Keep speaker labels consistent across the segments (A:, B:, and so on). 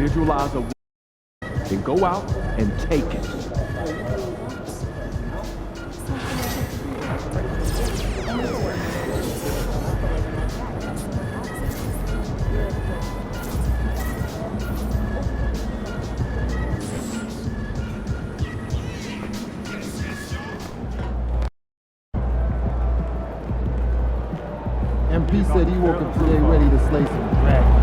A: visualize a win, then go out and take it.
B: MP said he woke up today ready to slay some dragons.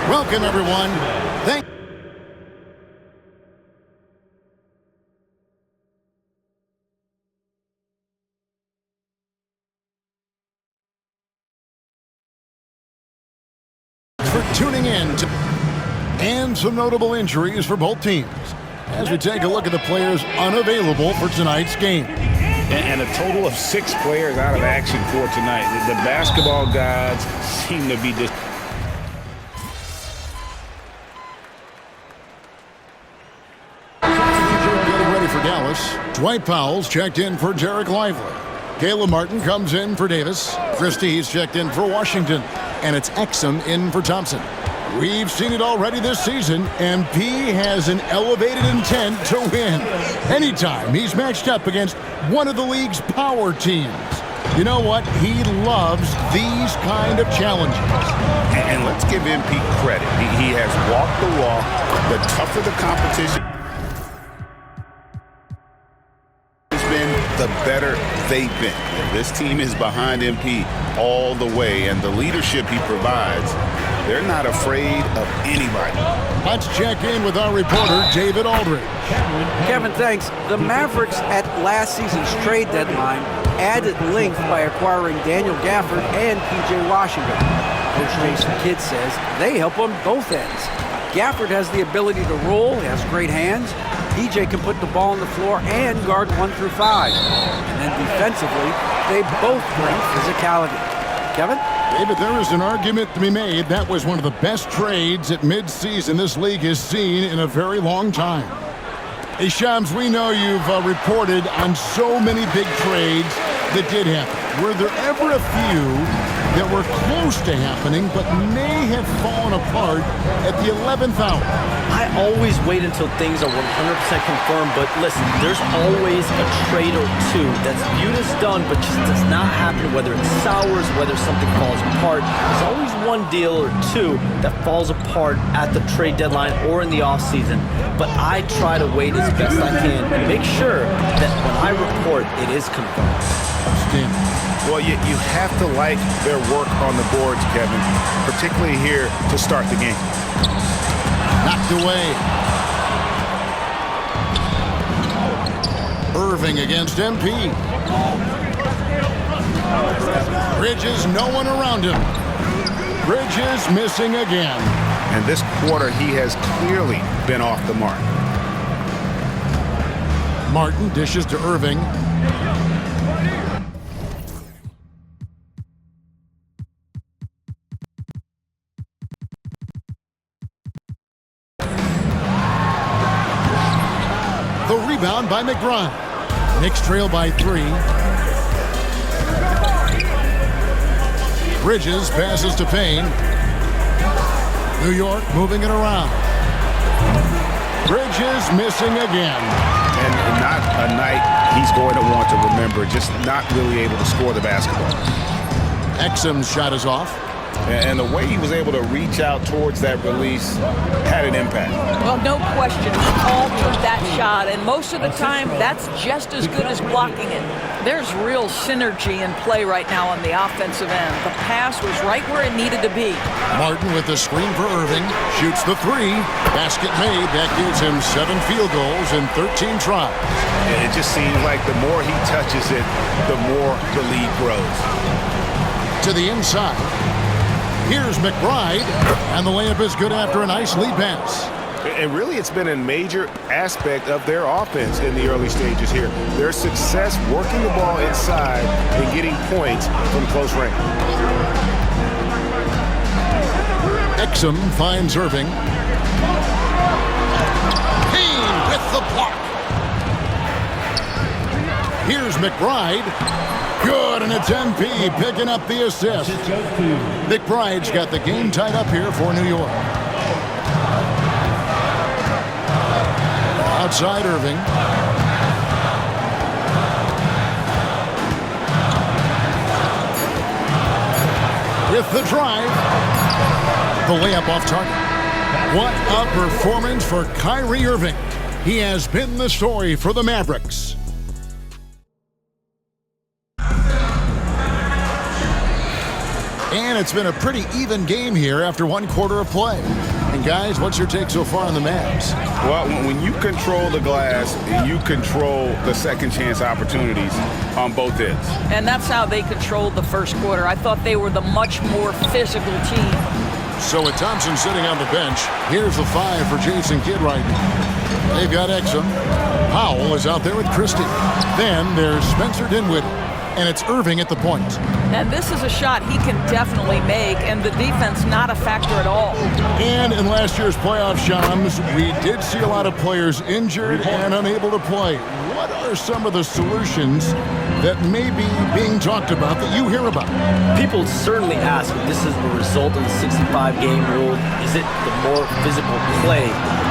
C: Welcome, everyone. Thank for tuning in. And some notable injuries for both teams as we take a look at the players unavailable for tonight's game.
D: And a total of 6 players out of action for tonight. The basketball gods seem to be just...
C: Getting ready for Dallas. Dwight Powell's checked in for Derek Lively. Caleb Martin comes in for Davis. Christie's checked in for Washington. And it's Exum in for Thompson. We've seen it already this season. MP has an elevated intent to win. Anytime he's matched up against one of the league's power teams. You know what? He loves these kind of challenges.
D: And let's give MP credit. He has walked the walk. The tougher the competition has been, the better they've been. And this team is behind MP all the way, and the leadership he provides, they're not afraid of anybody.
C: Let's check in with our reporter, David Aldridge.
E: Kevin, thanks. The Mavericks at last season's trade deadline added length by acquiring Daniel Gafford and P.J. Washington. Coach Jason Kidd says they help on both ends. Gafford has the ability to roll, he has great hands. P.J. can put the ball on the floor and guard 1 through 5. And then defensively, they both bring physicality. Kevin?
C: David, there is an argument to be made. That was one of the best trades at midseason this league has seen in a very long time. Hey, Shams, we know you've reported on so many big trades that did happen. Were there ever a few that were close to happening but may have fallen apart at the 11th hour?
F: I always wait until things are 100% confirmed, but listen, there's always a trade or two that's viewed as done but just does not happen, whether it sours, whether something falls apart. There's always one deal or two that falls apart at the trade deadline or in the offseason, but I try to wait as best I can and make sure that when I report, it is confirmed.
D: Well, you have to like their work on the boards, Kevin, particularly here to start the game.
C: Knocked away. Irving against MP. Bridges, no one around him. Bridges missing again.
D: And this quarter, he has clearly been off the mark.
C: Martin dishes to Irving. The rebound by McBride. Knicks trail by 3. Bridges passes to Payne. New York moving it around. Bridges missing again.
D: And not a night he's going to want to remember, just not really able to score the basketball.
C: Exum's shot is off.
D: And the way he was able to reach out towards that release had an impact.
G: Well, no question. He altered that shot, and most of the time, that's just as good as blocking it. There's real synergy in play right now on the offensive end. The pass was right where it needed to be.
C: Martin with the screen for Irving. Shoots the 3. Basket made. That gives him 7 field goals in 13 tries.
D: And it just seems like the more he touches it, the more the lead grows.
C: To the inside. Here's McBride, and the layup is good after a nice lead pass.
H: And really, it's been a major aspect of their offense in the early stages here. Their success working the ball inside and getting points from close range.
C: Exum finds Irving. Payne with the block. Here's McBride. Good, and it's MP picking up the assist. McBride's got the game tied up here for New York. Outside Irving. With the drive. The layup off target. What a performance for Kyrie Irving. He has been the story for the Mavericks. And it's been a pretty even game here after one quarter of play. And guys, what's your take so far on the Mavs?
D: Well, when you control the glass, you control the second chance opportunities on both ends.
G: And that's how they controlled the first quarter. I thought they were the much more physical team.
C: So with Thompson sitting on the bench, here's the 5 for Jason Kidd right now. They've got Exum. Powell is out there with Christie. Then there's Spencer Dinwiddie. And it's Irving at the point.
G: And this is a shot he can definitely make, and the defense not a factor at all.
C: And in last year's playoff, Shams, we did see a lot of players injured and unable to play. What are some of the solutions that may be being talked about that you hear about?
F: People certainly ask if this is the result of the 65-game rule. Is it the more physical play?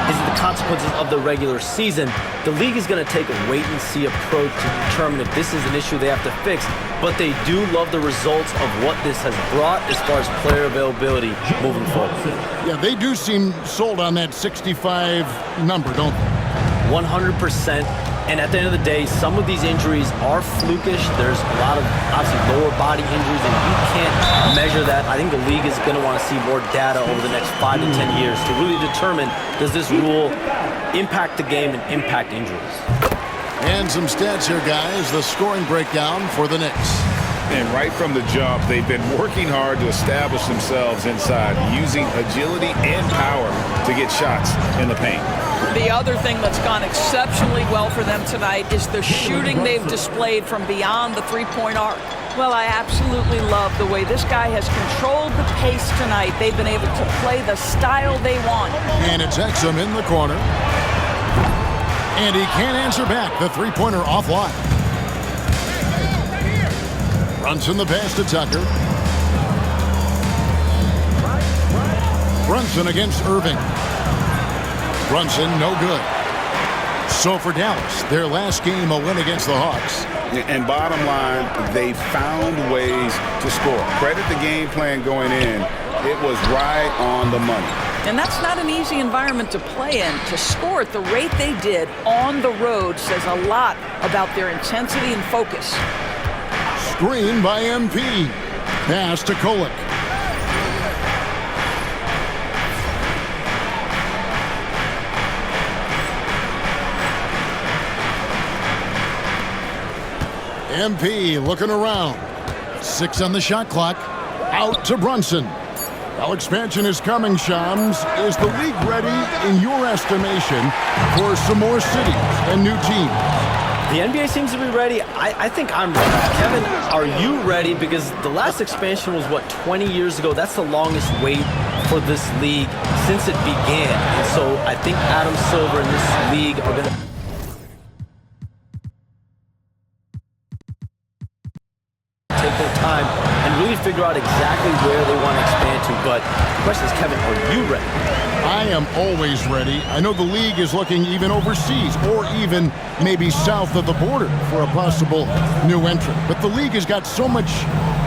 F: Is it the consequences of the regular season? The league is going to take a wait-and-see approach to determine if this is an issue they have to fix. But they do love the results of what this has brought as far as player availability moving forward.
C: Yeah, they do seem sold on that 65 number, don't they?
F: 100%. And at the end of the day, some of these injuries are flukish. There's a lot of, obviously, lower body injuries, and you can't measure that. I think the league is going to want to see more data over the next 5 to 10 years to really determine, does this rule impact the game and impact injuries?
C: And some stats here, guys. The scoring breakdown for the Knicks.
D: And right from the jump, they've been working hard to establish themselves inside, using agility and power to get shots in the paint.
G: The other thing that's gone exceptionally well for them tonight is the shooting they've displayed from beyond the three-point arc. Well, I absolutely love the way this guy has controlled the pace tonight. They've been able to play the style they want.
C: And it's Exum in the corner. And he can't answer back. The three-pointer offline. Brunson the pass to Tucker. Brunson against Irving. Brunson, no good. So for Dallas, their last game a win against the Hawks.
D: And bottom line, they found ways to score. Credit the game plan going in. It was right on the money.
G: And that's not an easy environment to play in. To score at the rate they did on the road says a lot about their intensity and focus.
C: Screen by MP. Pass to Kolek. MP looking around. 6 on the shot clock. Out to Brunson. Well, expansion is coming, Shams. Is the league ready, in your estimation, for some more cities and new teams?
F: The NBA seems to be ready. I think I'm ready. Kevin, are you ready? Because the last expansion was, 20 years ago? That's the longest wait for this league since it began. And so I think Adam Silver and this league are going to take their time and really figure out exactly where they want to expand to. But the question is, Kevin, are you ready?
C: I am always ready. I know the league is looking even overseas or even maybe south of the border for a possible new entrant. But the league has got so much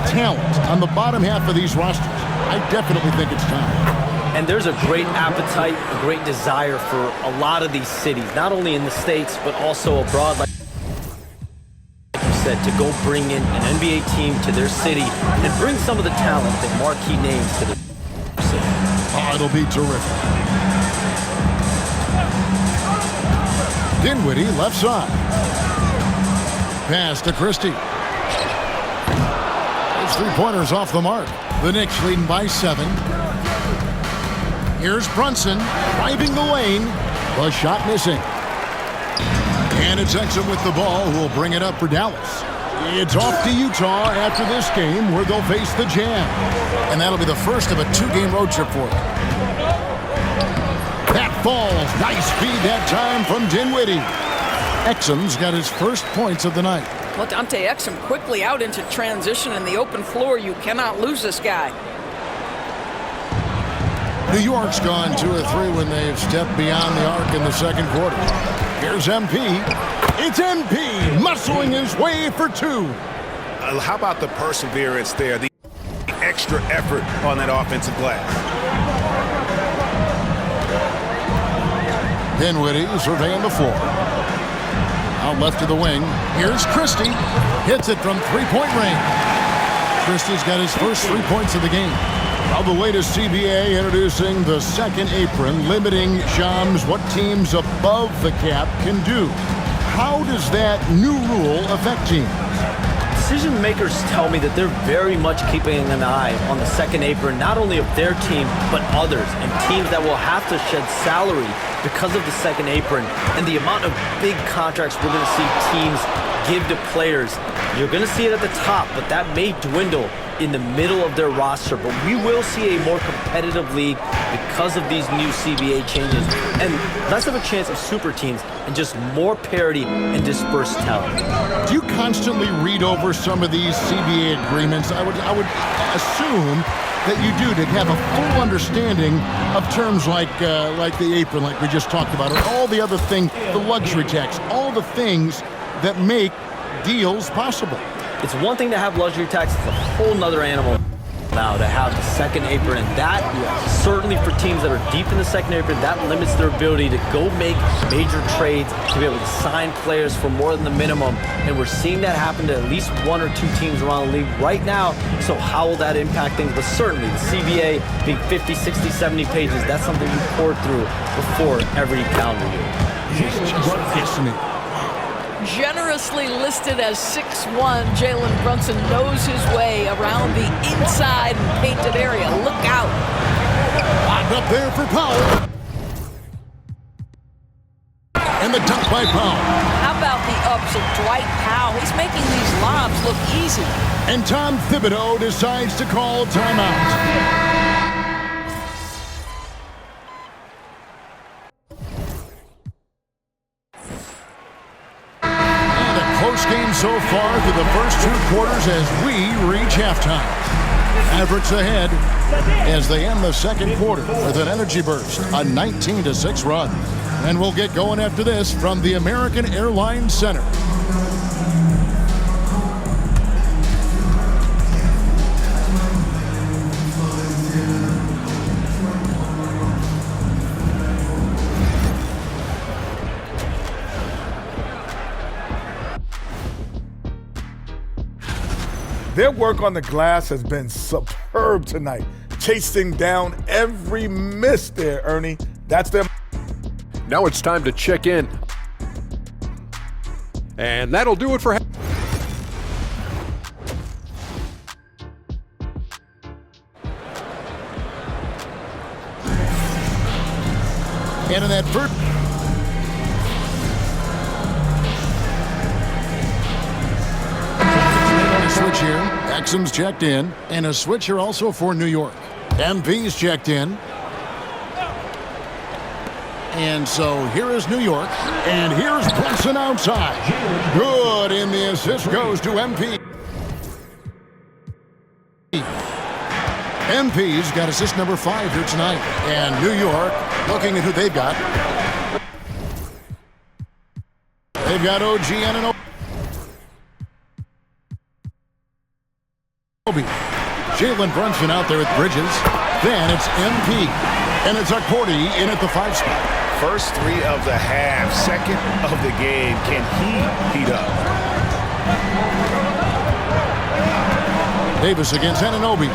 C: talent on the bottom half of these rosters. I definitely think it's time.
F: And there's a great appetite, a great desire for a lot of these cities, not only in the States, but also abroad. Like you said, to go bring in an NBA team to their city and bring some of the talent, the marquee names to the city.
C: Oh, it'll be terrific. Dinwiddie, left side. Pass to Christie. His three-pointers off the mark. The Knicks leading by 7. Here's Brunson driving the lane. The shot missing. And it's Exum with the ball, who will bring it up for Dallas. It's off to Utah after this game, where they'll face the Jam. And that'll be the first of a 2-game road trip for them. That falls. Nice feed that time from Dinwiddie. Exum's got his first points of the night.
G: Well, Dante Exum quickly out into transition in the open floor. You cannot lose this guy.
C: New York's gone 2 of 3 when they've stepped beyond the arc in the second quarter. Here's MP. It's MP muscling his way for 2.
H: How about the perseverance there, the extra effort on that offensive glass?
C: Dinwiddie surveying the floor. Out left of the wing. Here's Christie. Hits it from 3-point range. Christie's got his first 3 points of the game. Well, the latest CBA introducing the second apron, limiting, Shams, what teams above the cap can do. How does that new rule affect teams?
F: Decision makers tell me that they're very much keeping an eye on the second apron, not only of their team, but others, and teams that will have to shed salary because of the second apron and the amount of big contracts we're going to see teams give to players. You're going to see it at the top, but that may dwindle in the middle of their roster. But we will see a more competitive league because of these new CBA changes, and less of a chance of super teams and just more parity and dispersed talent.
C: Do you constantly read over some of these CBA agreements? I would assume that you do, to have a full understanding of terms like the apron, like we just talked about, or all the other things, the luxury tax, all the things that make deals possible.
F: It's one thing to have luxury tax, it's a whole nother animal now to have the second apron, and that certainly for teams that are deep in the second apron, that limits their ability to go make major trades, to be able to sign players for more than the minimum, and we're seeing that happen to at least 1 or 2 teams around the league right now. So how will that impact things? But certainly the CBA being 50, 60, 70 pages, that's something you pour through before every calendar year.
C: It's just fascinating.
G: Generously listed as 6'1", Jalen Brunson knows his way around the inside and painted area. Look out.
C: Locked up there for Powell. And the dunk by Powell.
G: How about the ups of Dwight Powell? He's making these lobs look easy.
C: And Tom Thibodeau decides to call timeout. Close game so far through the first 2 quarters as we reach halftime. Mavericks ahead as they end the second quarter with an energy burst, a 19-6 run. And we'll get going after this from the American Airlines Center.
I: Their work on the glass has been superb tonight, chasing down every miss there, Ernie. That's their...
A: Now it's time to check in. And that'll do it for...
C: And in that first... switch here. Exum's checked in. And a switch here also for New York. MP's checked in. And so here is New York. And here's Brunson outside. Good, and the assist goes to MP. MP's got assist number 5 here tonight. And New York looking at who they've got. They've got OG Anunoby. Jalen Brunson out there with Bridges. Then it's MP. And it's Akporti in at the 5 spot.
H: First 3 of the half, second of the game. Can he heat up?
C: Davis against Anunoby.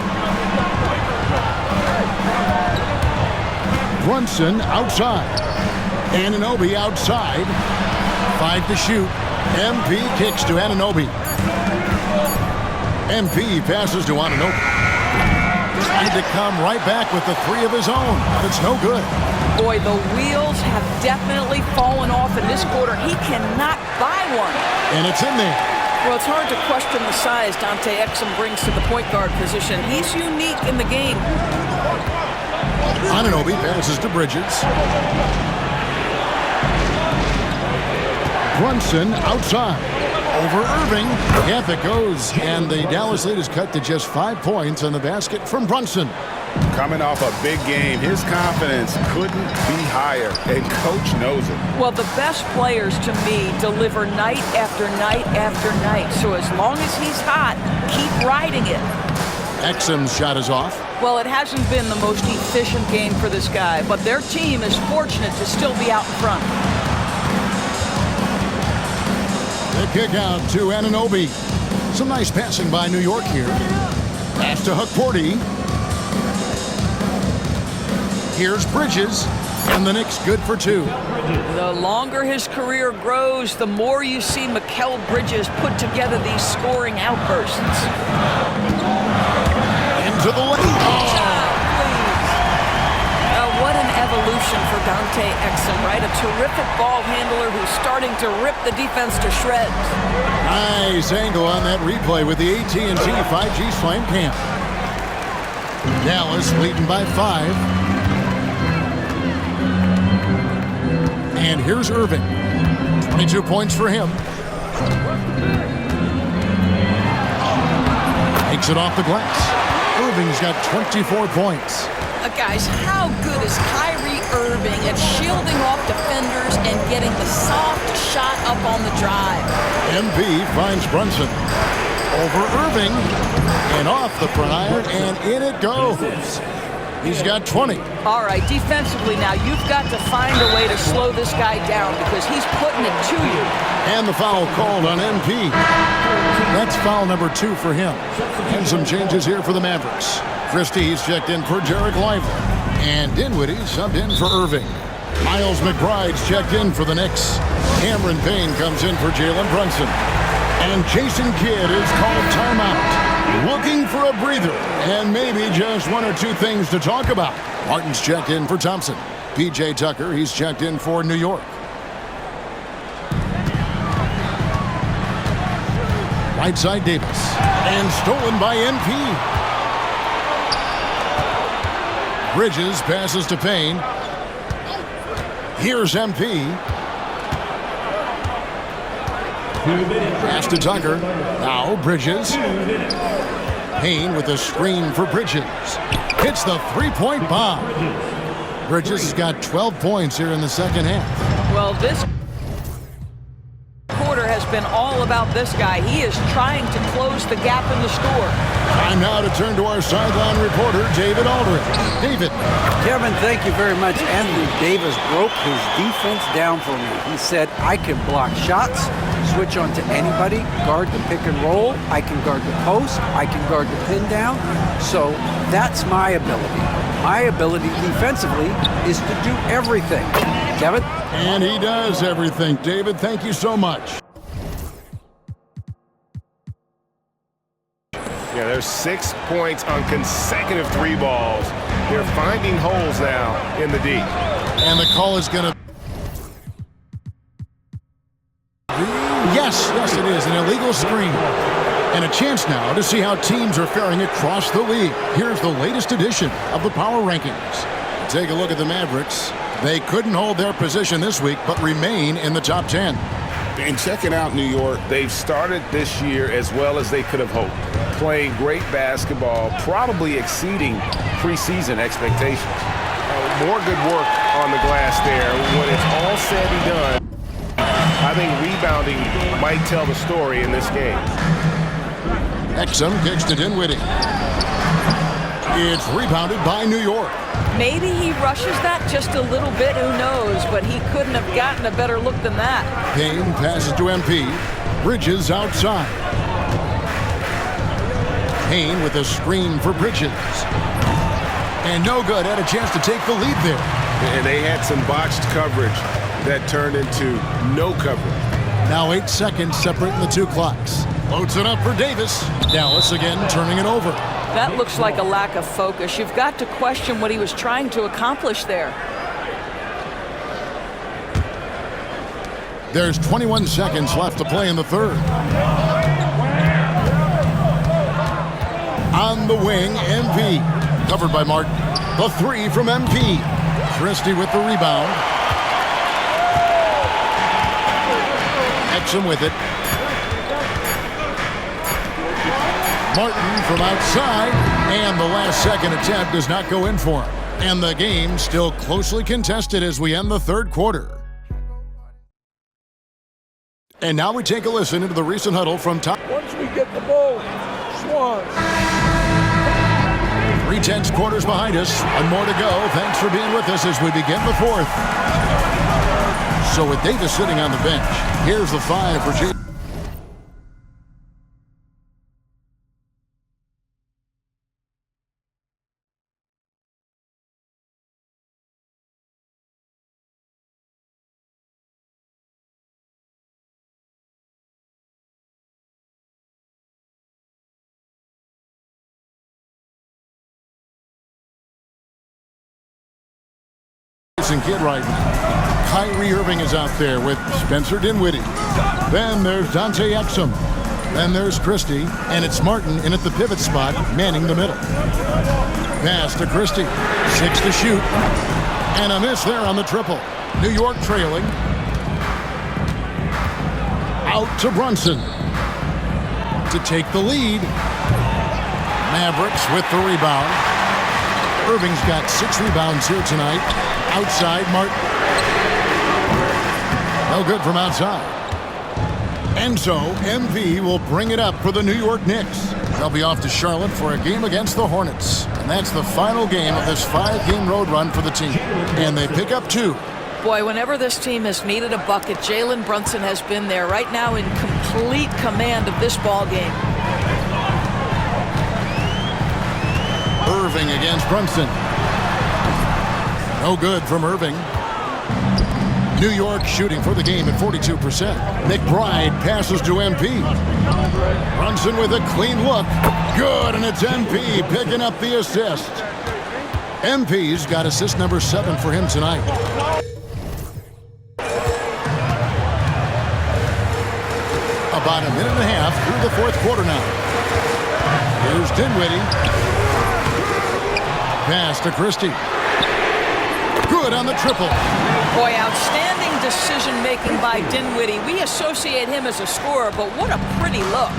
C: Brunson outside. Anunoby outside. 5 to shoot. MP kicks to Anunoby. MP passes to Anunoby. Tried to come right back with the three of his own. That's no good.
G: Boy, the wheels have definitely fallen off in this quarter. He cannot buy one.
C: And it's in there.
G: Well, it's hard to question the size Dante Exum brings to the point guard position. He's unique in the game.
C: Anunoby passes to Bridges. Brunson outside. Over Irving. Half it goes. And the Dallas lead is cut to just 5 points on the basket from Brunson.
D: Coming off a big game, his confidence couldn't be higher, and Coach knows it.
G: Well, the best players, to me, deliver night after night after night. So as long as he's hot, keep riding it.
C: Exum's shot is off.
G: Well, it hasn't been the most efficient game for this guy, but their team is fortunate to still be out in front.
C: The kick out to Anunoby. Some nice passing by New York here. Pass to Hukporti. Here's Bridges, and the Knicks good for 2.
G: The longer his career grows, the more you see Mikal Bridges put together these scoring outbursts.
C: Into the lane.
G: What an evolution for Dante Exum, right? A terrific ball handler who's starting to rip the defense to shreds.
C: Nice angle on that replay with the AT&T 5G Slam Cam. Dallas leading by 5. And here's Irving. 22 points for him. Takes it off the glass. Irving's got 24 points.
G: Guys, how good is Kyrie Irving at shielding off defenders and getting the soft shot up on the drive?
C: MP finds Brunson. Over Irving. And off the front iron, and in it goes. He's got 20.
G: All right, defensively now, you've got to find a way to slow this guy down because he's putting it to you.
C: And the foul called on MP. That's foul number 2 for him. And some changes here for the Mavericks. Christie's checked in for Derek Lively. And Dinwiddie subbed in for Irving. Miles McBride's checked in for the Knicks. Cameron Payne comes in for Jalen Brunson. And Jason Kidd is called timeout. Looking for a breather and maybe just 1 or 2 things to talk about. Martin's checked in for Thompson. P.J. Tucker, he's checked in for New York. Right side Davis. And stolen by NP. Bridges passes to Payne. Here's MP. Pass to Tucker. Now Bridges. Payne with a screen for Bridges. Hits the three-point bomb. Bridges has got 12 points here in the second half.
G: Well, this quarter has been all about this guy. He is trying to close the gap in the score.
C: Time now to turn to our sideline reporter, David Aldridge. David.
E: Kevin, thank you very much. Anthony Davis broke his defense down for me. He said, I can block shots, switch on to anybody, guard the pick and roll, I can guard the post, I can guard the pin down. So that's my ability. My ability defensively is to do everything. Kevin?
C: And he does everything. David, thank you so much.
H: Yeah, there's 6 points on consecutive 3 balls. They're finding holes now in the D.
C: And the call is going to... Yes, it is. An illegal screen. And a chance now to see how teams are faring across the league. Here's the latest edition of the Power Rankings. Take a look at the Mavericks. They couldn't hold their position this week, but remain in the top 10.
D: And checking out New York, they've started this year as well as they could have hoped. Playing great basketball, probably exceeding preseason expectations. More good work on the glass there. When it's all said and done, I think rebounding might tell the story in this game.
C: Exum kicks to Dinwiddie. It's rebounded by New York.
G: Maybe he rushes that just a little bit, who knows, but he couldn't have gotten a better look than that.
C: Payne passes to MP. Bridges outside. Payne with a screen for Bridges. And no good, had a chance to take the lead there.
D: And they had some botched coverage that turned into no coverage.
C: Now 8 seconds separating the 2 clocks. Loads it up for Davis. Dallas again turning it over.
G: That looks like a lack of focus. You've got to question what he was trying to accomplish there.
C: There's 21 seconds left to play in the third. On the wing, MP. Covered by Martin. The three from MP. Christie with the rebound. Exum with it. Martin from outside. And the last second attempt does not go in for him. And the game still closely contested as we end the third quarter. And now we take a listen into the recent huddle from top.
B: Once we get the ball, Swans.
C: 3/10 quarters behind us. One more to go. Thanks for being with us as we begin the fourth. So with Davis sitting on the bench, here's the five for Jay. Kid right now. Kyrie Irving is out there with Spencer Dinwiddie. Then there's Dante Exum. Then there's Christie, and it's Martin in at the pivot spot, manning the middle. Pass to Christie. 6 to shoot. And a miss there on the triple. New York trailing. Out to Brunson to take the lead. Mavericks with the rebound. Irving's got 6 rebounds here tonight. Outside, Martin. No good from outside. And so, MV will bring it up for the New York Knicks. They'll be off to Charlotte for a game against the Hornets. And that's the final game of this 5-game road run for the team. And they pick up 2.
G: Boy, whenever this team has needed a bucket, Jalen Brunson has been there right now in complete command of this ball game.
C: Irving against Brunson. No good from Irving. New York shooting for the game at 42%. McBride passes to MP. Brunson with a clean look. Good, and it's MP picking up the assist. MP's got assist number 7 for him tonight. About a minute and a half through the fourth quarter now. Here's Dinwiddie. Pass to Christie. Good on the triple.
G: Boy, outstanding decision-making by Dinwiddie. We associate him as a scorer, but what a pretty look.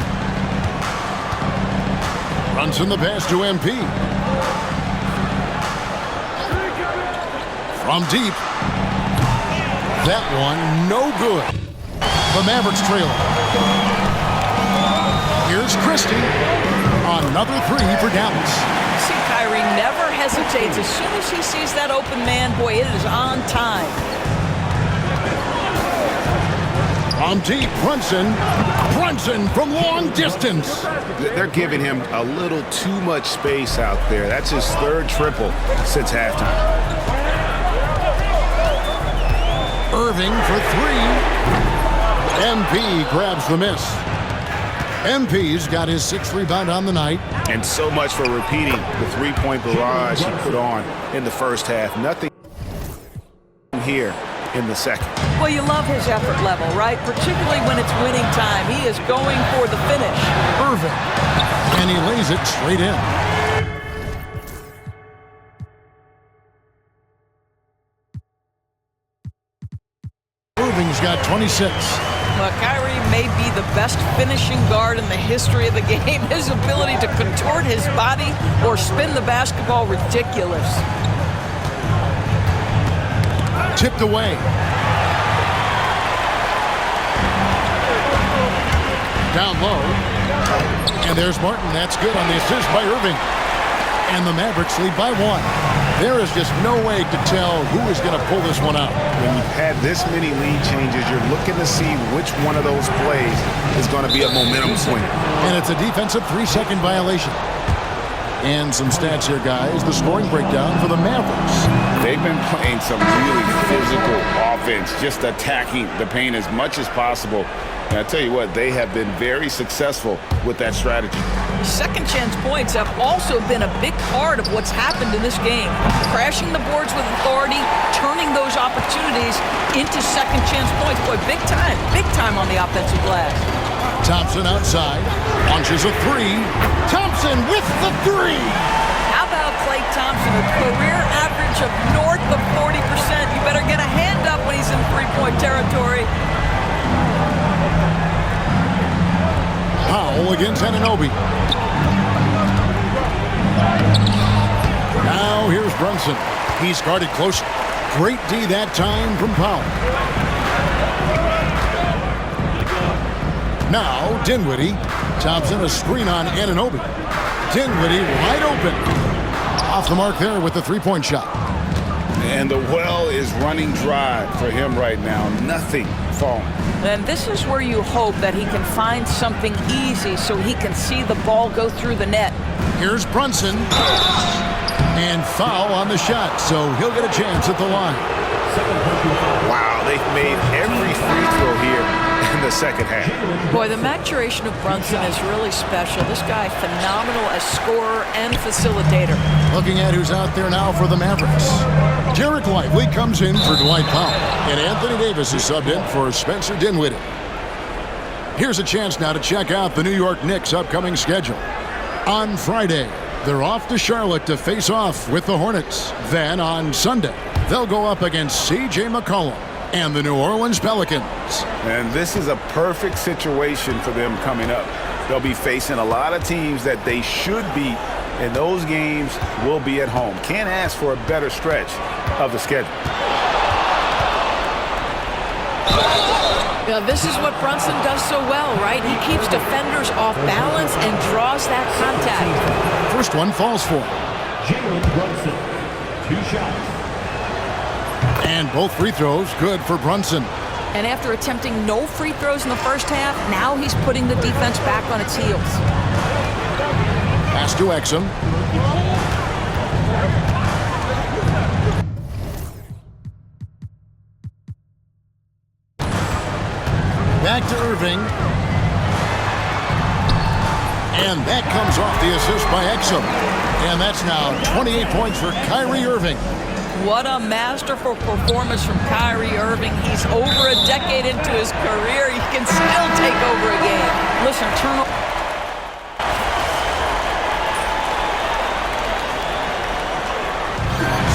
C: Brunson the pass to MP. From deep. That one, no good. The Mavericks trailing. Here's Christie. Another 3 for Dallas.
G: See, Kyrie never hesitates. As soon as he sees that open man, boy, it is on time.
C: From deep, Brunson. Brunson from long distance.
H: They're giving him a little too much space out there. That's his 3rd triple since halftime.
C: Irving for 3. MP grabs the miss. MP's got his 6th rebound on the night.
H: And so much for repeating the 3-point barrage he put on in the first half. Nothing here in the second.
G: Well, you love his effort level, right? Particularly when it's winning time. He is going for the finish.
C: Irving. And he lays it straight in. Irving's got 26.
G: Well, Kyrie may be the best finishing guard in the history of the game. His ability to contort his body or spin the basketball, ridiculous.
C: Tipped away. Down low. And there's Martin. That's good on the assist by Irving. And the Mavericks lead by 1. There is just no way to tell who is going to pull this one out.
H: When you've had this many lead changes, you're looking to see which one of those plays is going to be a momentum swing.
C: And it's a defensive 3-second violation. And some stats here, guys. The scoring breakdown for the Mavericks.
D: They've been playing some really physical offense, just attacking the paint as much as possible. And I tell you what, they have been very successful with that strategy.
G: Second chance points have also been a big part of what's happened in this game. Crashing the boards with authority, turning those opportunities into second chance points. Boy, big time on the offensive glass.
C: Thompson outside, launches a three. Thompson with the three.
G: How about Klay Thompson, a career average of north of 40%? You better get a hand up when he's in three-point territory.
C: Powell against Anunoby. Now here's Brunson. He's guarded close. Great D that time from Powell. Now Dinwiddie. Thompson a screen on Anunoby. Dinwiddie wide open. Off the mark there with the three-point shot.
D: And the well is running dry for him right now. Nothing falling.
G: And this is where you hope that he can find something easy so he can see the ball go through the net.
C: Here's Brunson. And foul on the shot, so he'll get a chance at the line.
H: Wow, they've made every free throw here in the second half.
G: Boy, the maturation of Brunson is really special. This guy, phenomenal as scorer and facilitator.
C: Looking at who's out there now for the Mavericks. Derek Lively comes in for Dwight Powell. And Anthony Davis is subbed in for Spencer Dinwiddie. Here's a chance now to check out the New York Knicks' upcoming schedule. On Friday, they're off to Charlotte to face off with the Hornets. Then on Sunday, they'll go up against C.J. McCollum and the New Orleans Pelicans.
D: And this is a perfect situation for them coming up. They'll be facing a lot of teams that they should beat, and those games will be at home. Can't ask for a better stretch of the schedule.
G: Now, this is what Brunson does so well, right? He keeps defenders off balance and draws that contact.
C: First one falls for him.
A: Jalen Brunson, 2 shots.
C: And both free throws good for Brunson.
G: And after attempting no free throws in the first half, now he's putting the defense back on its heels.
C: Pass to Exum. Back to Irving. And that comes off the assist by Exum. And that's now 28 points for Kyrie Irving.
G: What a masterful performance from Kyrie Irving. He's over a decade into his career. He can still take over a game. Listen, turnover.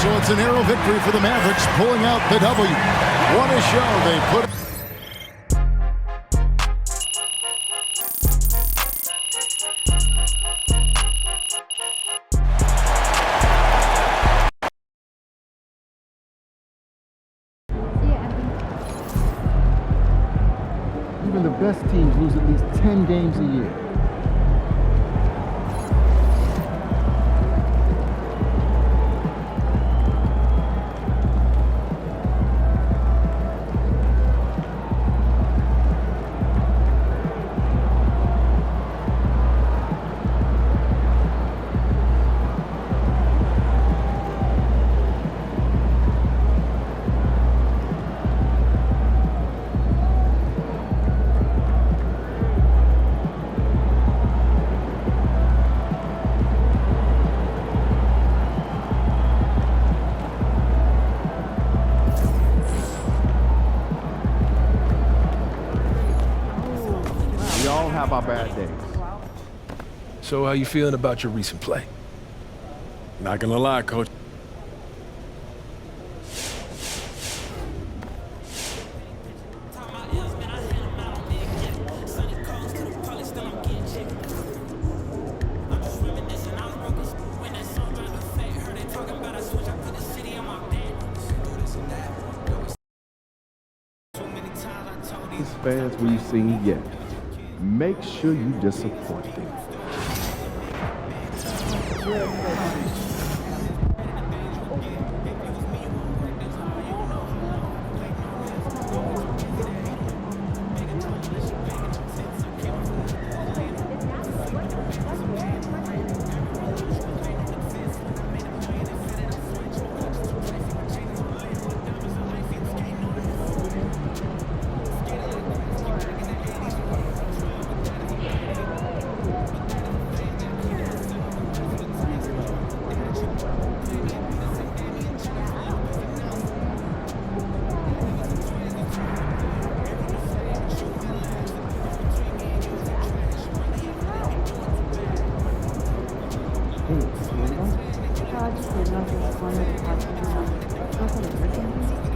C: So it's a narrow victory for the Mavericks, pulling out the W. What a show they put.
J: Even the best teams lose at least 10 games a year.
A: We all have our bad days.
B: So how you feeling about your recent play?
I: Not gonna lie, Coach.
A: Fans we've seen yet. Make sure you disappoint them.
K: 저 아직 대단한 관여를 가지고 있는 그런 사람이